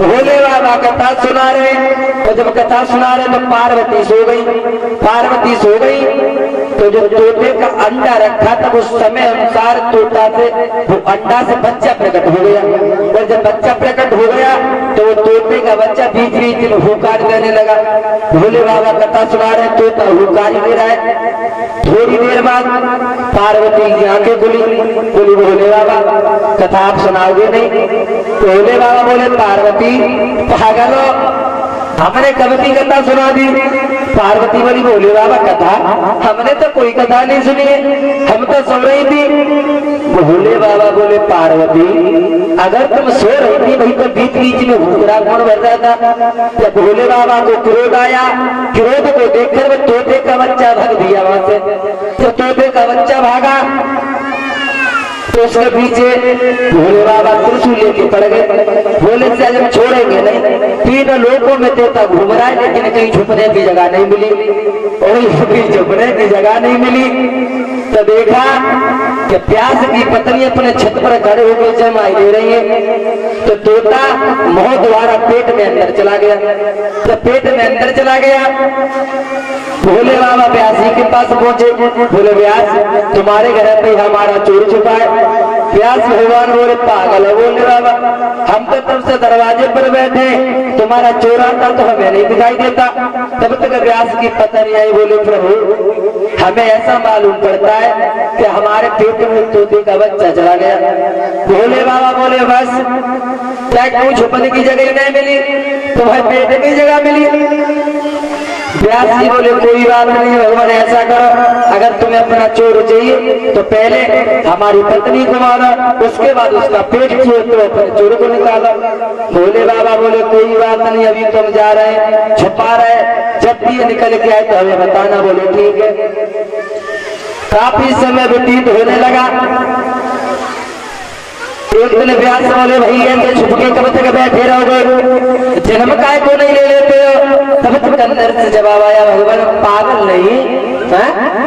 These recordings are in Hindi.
भोले बाबा कथा सुना रहे, और जब कथा सुना रहे तो पार्वती सो गई। पार्वती सो गई तो जो तोते का अंडा रखा था उस समय अनुसार तोता से वो अंडा से बच्चा प्रकट हो गया, और जब बच्चा प्रकट हो गया तो वो तोते का बच्चा बीच बीच में हुकार देने लगा। भोले बाबा कथा सुना रहे, तोता हुकार दे रहा है। थोड़ी देर बाद पार्वती की आंखें खुली, बोली भोले बाबा कथा आप सुनाओगे नहीं? भोले बाबा बोले पार्वती पागल हो, हमने कब की कथा सुना दी? पार्वती बोली भोले बाबा कथा हमने तो कोई कथा नहीं सुनी है, हम तो सो रही थी। भोले बाबा बोले पार्वती अगर तुम सो रही थी भाई तो बीच बीच में हुकरा कौन भर रहा था? जब भोले बाबा को क्रोध आया, क्रोध को देखकर वो तोते का बच्चा भाग दिया वहां से। तो तोते का बच्चा भागा तो उसके पीछे भोले बाबा त्रिशूल लेके पड़ गए। भोले से आज हम छोड़ेंगे नहीं, तीनों लोगों में तोता घूम रहा है लेकिन कहीं छुपने की जगह नहीं मिली, और कहीं छुपने की जगह नहीं मिली। तो देखा कि प्यास की पत्नी अपने छत पर खड़े होकर जमाई दे रही है, तो तोता मुंह द्वारा पेट में अंदर चला गया। जब पेट में अंदर चला गया भोले बाबा व्यासी के पास पहुंचे, बोले व्यास तुम्हारे घर पे हमारा चोर छुपा है। व्यास भगवान बोले पागल है बोले बाबा, हम तो तब से दरवाजे पर बैठे, तुम्हारा चोर आता तो हमें नहीं दिखाई देता। तब तक व्यास की पत्नी आई, बोले प्रभु हमें ऐसा मालूम पड़ता है कि हमारे पेट में तोते का बच्चा चला गया। भोले बाबा बोले बस क्या क्यों छुपने की जगह नहीं मिली, तुम्हें पेट की जगह मिली। व्यास जी बोले कोई बात नहीं भगवान, ऐसा करो अगर तुम्हें अपना चोर चाहिए तो पहले हमारी पत्नी को मारो, उसके बाद उसका पेट चाहिए तो अपने चोर को निकालो। भोले बाबा बोले कोई बात नहीं, अभी तुम जा रहे हैं छुपा रहे, जब भी ये निकल के आए तो हमें बताना। बोले ठीक है। काफी समय व्यतीत होने लगा। एक दिन व्यास बोले भैया के छुप के कब तक बैठे रहोगे, जन्म काय को नहीं ले लेते हो? तब तक अंदर से जवाब आया भगवान पागल नहीं है,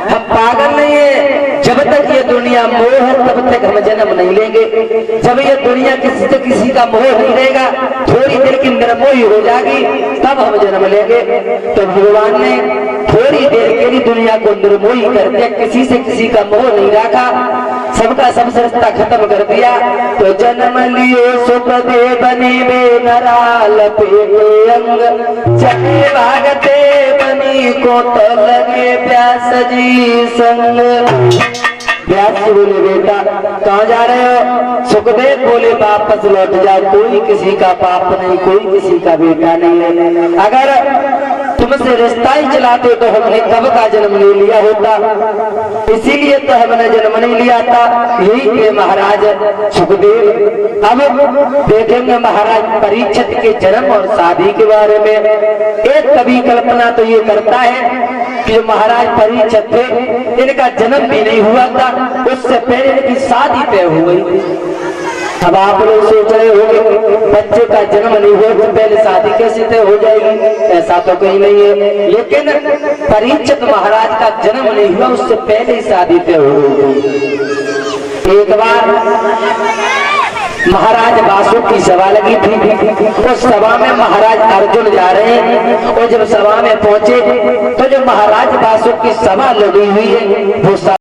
हम पागल नहीं है, जब तक ये दुनिया मोह है तब तक हम जन्म नहीं लेंगे। जब ये दुनिया किसी से किसी का मोह नहीं रहेगा, थोड़ी देर की निर्मोही हो जाएगी तब हम जन्म लेंगे। तो भगवान ने थोड़ी देर के लिए दुनिया को निर्मोही कर दिया, किसी से किसी का मोह नहीं रखा, सबका सब रिश्ता खत्म कर दिया। तो जन्म लियो सुख दे बनी में नराल पेटे अंग, चले भागते बनी को तो लगे प्यास जी संग। व्यास जी बोले बेटा कहाँ जा रहे हो? सुखदेव बोले वापस लौट जाओ, कोई किसी का बाप नहीं, कोई किसी का बेटा नहीं है। अगर तुमसे रिश्ता ही चलाते तो हमने कब का जन्म ले लिया होता, इसीलिए तो हमने जन्म नहीं लिया था। यही थे महाराज सुखदेव। अब देखेंगे महाराज परीक्षित के जन्म और शादी के बारे में। एक कवि कल्पना तो ये करता है कि जो महाराज परीक्षित थे इनका जन्म भी नहीं हुआ था, उससे पहले इनकी शादी तय हो गई। अब आप लोग सोच रहे होंगे बच्चे का जन्म नहीं हुआ तो पहले शादी कैसे तय हो जाएगी? ऐसा तो कहीं नहीं है, लेकिन परीक्षित महाराज का जन्म नहीं हुआ, उससे पहले ही शादी तय हो गई। एक बार महाराज वासु की सभा लगी थी, उस सभा में महाराज अर्जुन जा रहे हैं, और जब सभा में पहुंचे तो जो महाराज वासु की सभा लगी हुई है वो